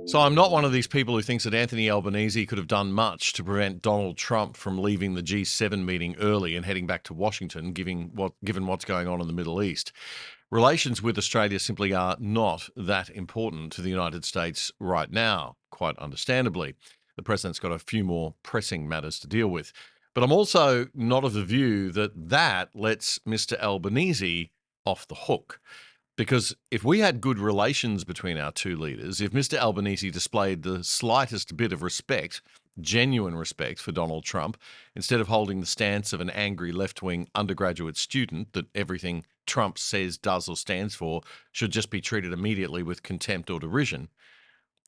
So I'm not one of these people who thinks that Anthony Albanese could have done much to prevent Donald Trump from leaving the G7 meeting early and heading back to Washington, given what's going on in the Middle East. Relations with Australia simply are not that important to the United States right now, quite understandably. The president's got a few more pressing matters to deal with. But I'm also not of the view that lets Mr. Albanese off the hook. Because if we had good relations between our two leaders, if Mr. Albanese displayed the slightest bit of respect, genuine respect for Donald Trump, instead of holding the stance of an angry left-wing undergraduate student that everything Trump says, does, or stands for should just be treated immediately with contempt or derision,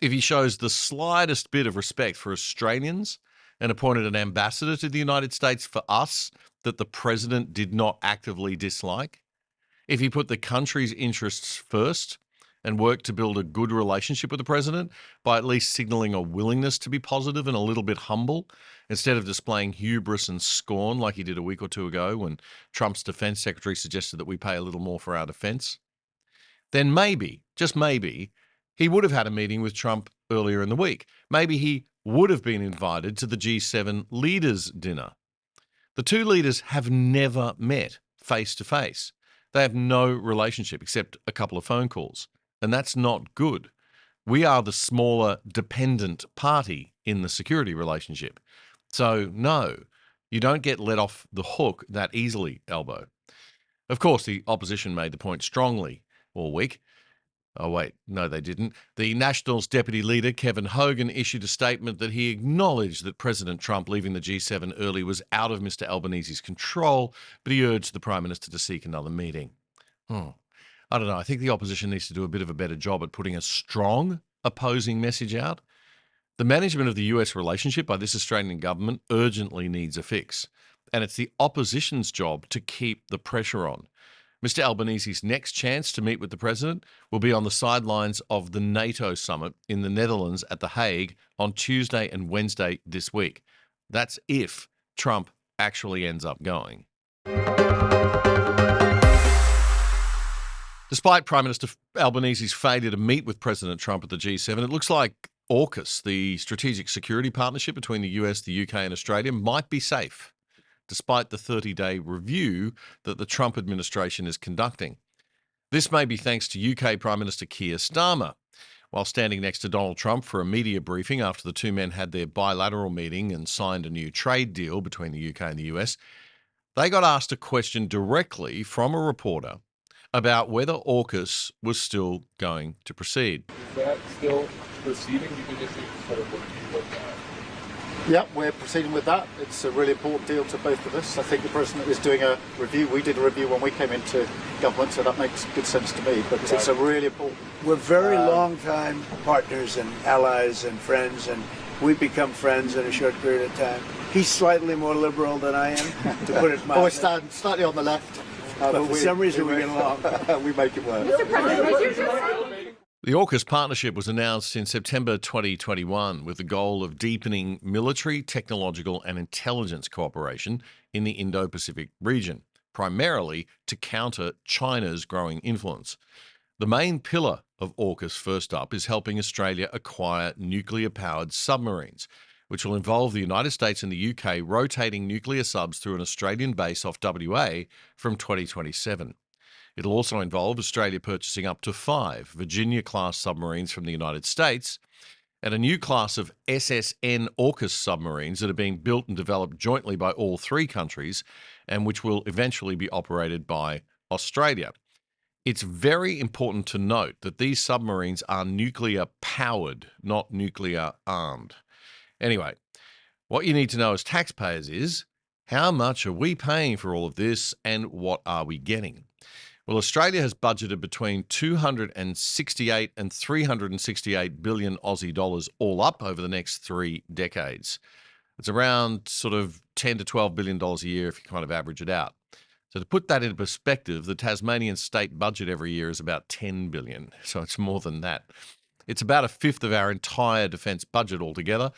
if he shows the slightest bit of respect for Australians and appointed an ambassador to the United States for us that the president did not actively dislike, if he put the country's interests first and worked to build a good relationship with the president by at least signaling a willingness to be positive and a little bit humble, instead of displaying hubris and scorn like he did a week or two ago when Trump's defense secretary suggested that we pay a little more for our defense, then maybe, just maybe, he would have had a meeting with Trump earlier in the week. Maybe he would have been invited to the G7 leaders' dinner. The two leaders have never met face to face. They have no relationship except a couple of phone calls, and that's not good. We are the smaller, dependent party in the security relationship. So, no, you don't get let off the hook that easily, Albo. Of course, the opposition made the point strongly all week. Oh, wait, no, they didn't. The Nationals' deputy leader, Kevin Hogan, issued a statement that he acknowledged that President Trump leaving the G7 early was out of Mr. Albanese's control, but he urged the Prime Minister to seek another meeting. I don't know. I think the opposition needs to do a bit of a better job at putting a strong opposing message out. The management of the US relationship by this Australian government urgently needs a fix, and it's the opposition's job to keep the pressure on. Mr. Albanese's next chance to meet with the president will be on the sidelines of the NATO summit in the Netherlands at The Hague on Tuesday and Wednesday this week. That's if Trump actually ends up going. Despite Prime Minister Albanese's failure to meet with President Trump at the G7, it looks like AUKUS, the strategic security partnership between the US, the UK and Australia, might be safe, despite the 30-day review that the Trump administration is conducting. This may be thanks to UK Prime Minister Keir Starmer. While standing next to Donald Trump for a media briefing after the two men had their bilateral meeting and signed a new trade deal between the UK and the US, they got asked a question directly from a reporter about whether AUKUS was still going to proceed. Is that still proceeding? You can just sort of review what that. Yep, we're proceeding with that. It's a really important deal to both of us. I think the president is doing a review. We did a review when we came into government, so that makes good sense to me. But it's a really important. We're very long-time partners and allies and friends, and we've become friends in a short period of time. He's slightly more liberal than I am, to put it mildly. Oh, we stand slightly on the left. But for some reason we get along. We make it work. The AUKUS partnership was announced in September 2021 with the goal of deepening military, technological and intelligence cooperation in the Indo-Pacific region, primarily to counter China's growing influence. The main pillar of AUKUS, first up, is helping Australia acquire nuclear-powered submarines, which will involve the United States and the UK rotating nuclear subs through an Australian base off WA from 2027. It'll also involve Australia purchasing up to 5 Virginia-class submarines from the United States and a new class of SSN AUKUS submarines that are being built and developed jointly by all three countries and which will eventually be operated by Australia. It's very important to note that these submarines are nuclear-powered, not nuclear-armed. Anyway, what you need to know as taxpayers is, how much are we paying for all of this and what are we getting? Well, Australia has budgeted between 268 and 368 billion Aussie dollars all up over the next 3 decades. It's around sort of 10 to 12 billion dollars a year if you kind of average it out. So to put that into perspective, the Tasmanian state budget every year is about 10 billion. So it's more than that. It's about a fifth of our entire defence budget altogether,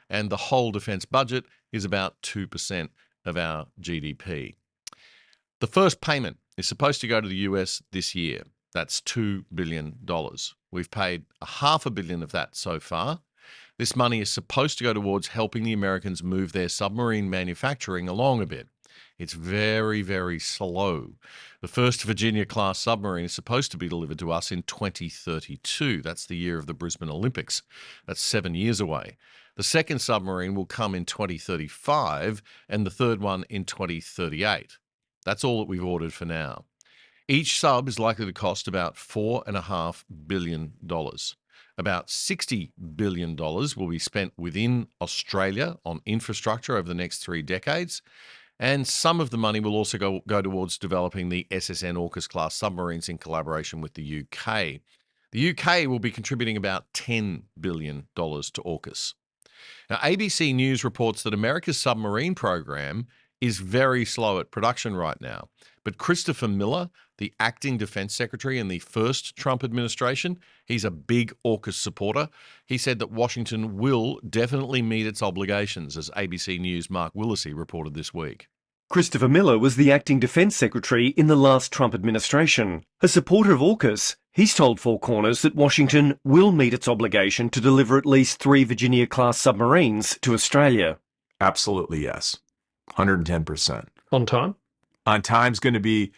and the whole defence budget is about 2% of our GDP. The first payment is supposed to go to the US this year. That's $2 billion. We've paid $500 million of that so far. This money is supposed to go towards helping the Americans move their submarine manufacturing along a bit. It's very, very slow. The first Virginia-class submarine is supposed to be delivered to us in 2032. That's the year of the Brisbane Olympics. That's 7 years away. The second submarine will come in 2035 and the third one in 2038. That's all that we've ordered for now. Each sub is likely to cost about $4.5 billion. About $60 billion will be spent within Australia on infrastructure over the next 3 decades. And some of the money will also go towards developing the SSN-AUKUS class submarines in collaboration with the UK. The UK will be contributing about $10 billion to AUKUS. Now, ABC News reports that America's submarine program is very slow at production right now. But Christopher Miller, the acting defense secretary in the first Trump administration, he's a big AUKUS supporter. He said that Washington will definitely meet its obligations, as ABC News' Mark Willesee reported this week. Christopher Miller was the acting defence secretary in the last Trump administration. A supporter of AUKUS, he's told Four Corners that Washington will meet its obligation to deliver at least 3 Virginia-class submarines to Australia. Absolutely, yes. 110%. On time? On time's going to be...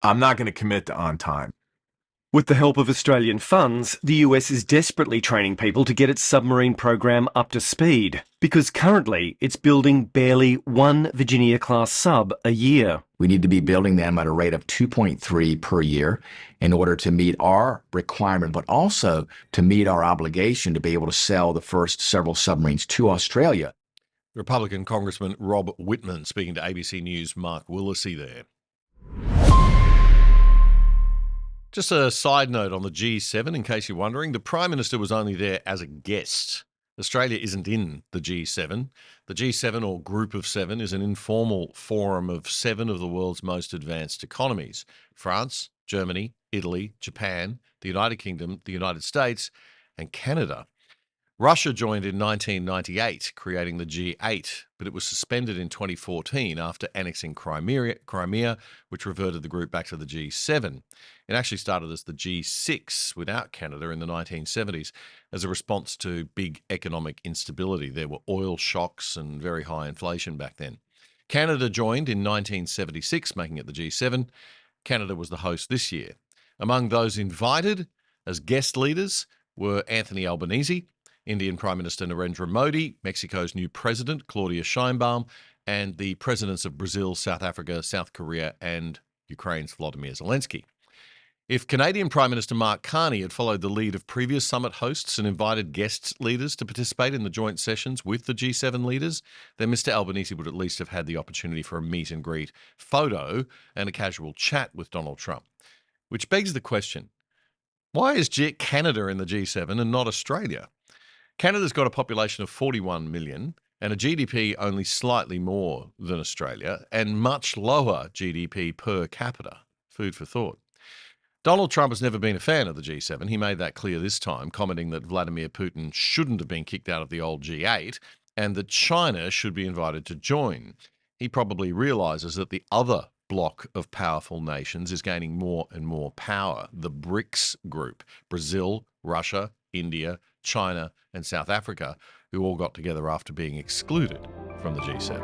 I'm not going to commit to on time. With the help of Australian funds, the US is desperately training people to get its submarine program up to speed, because currently it's building barely 1 Virginia-class sub a year. We need to be building them at a rate of 2.3 per year in order to meet our requirement, but also to meet our obligation to be able to sell the first several submarines to Australia. Republican Congressman Rob Whitman speaking to ABC News' Mark Willesee there. Just a side note on the G7, in case you're wondering, the Prime Minister was only there as a guest. Australia isn't in the G7. The G7, or Group of Seven, is an informal forum of 7 of the world's most advanced economies: France, Germany, Italy, Japan, the United Kingdom, the United States, and Canada. Russia joined in 1998, creating the G8, but it was suspended in 2014 after annexing Crimea, which reverted the group back to the G7. It actually started as the G6 without Canada in the 1970s as a response to big economic instability. There were oil shocks and very high inflation back then. Canada joined in 1976, making it the G7. Canada was the host this year. Among those invited as guest leaders were Anthony Albanese, Indian Prime Minister Narendra Modi, Mexico's new president, Claudia Sheinbaum, and the presidents of Brazil, South Africa, South Korea, and Ukraine's Volodymyr Zelensky. If Canadian Prime Minister Mark Carney had followed the lead of previous summit hosts and invited guest leaders to participate in the joint sessions with the G7 leaders, then Mr. Albanese would at least have had the opportunity for a meet and greet photo and a casual chat with Donald Trump. Which begs the question, why is Canada in the G7 and not Australia? Canada's got a population of 41 million and a GDP only slightly more than Australia and much lower GDP per capita. Food for thought. Donald Trump has never been a fan of the G7. He made that clear this time, commenting that Vladimir Putin shouldn't have been kicked out of the old G8 and that China should be invited to join. He probably realizes that the other bloc of powerful nations is gaining more and more power. The BRICS group, Brazil, Russia, India, China, and South Africa, who all got together after being excluded from the G7.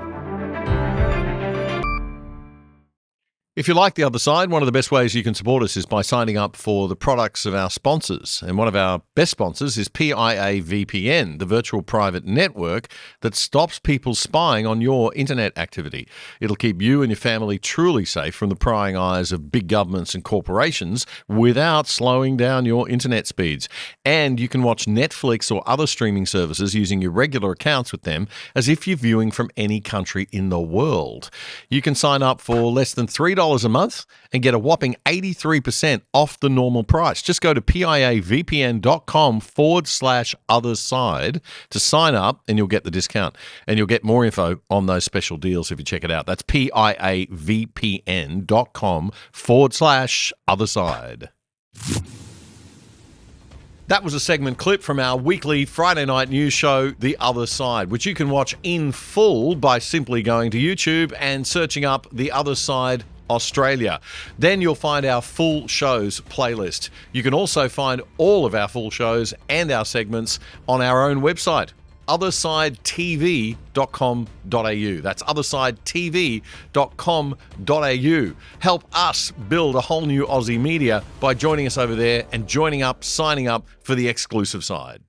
If you like The Other Side, one of the best ways you can support us is by signing up for the products of our sponsors. And one of our best sponsors is PIA VPN, the virtual private network that stops people spying on your internet activity. It'll keep you and your family truly safe from the prying eyes of big governments and corporations without slowing down your internet speeds. And you can watch Netflix or other streaming services using your regular accounts with them as if you're viewing from any country in the world. You can sign up for less than $3 a month and get a whopping 83% off the normal price. Just go to piavpn.com/otherside to sign up and you'll get the discount. And you'll get more info on those special deals if you check it out. That's piavpn.com/otherside. That was a segment clip from our weekly Friday night news show, The Other Side, which you can watch in full by simply going to YouTube and searching up The Other Side Australia. Then you'll find our full shows playlist. You can also find all of our full shows and our segments on our own website, othersidetv.com.au. That's othersidetv.com.au. Help us build a whole new Aussie media by joining us over there and signing up for the exclusive side.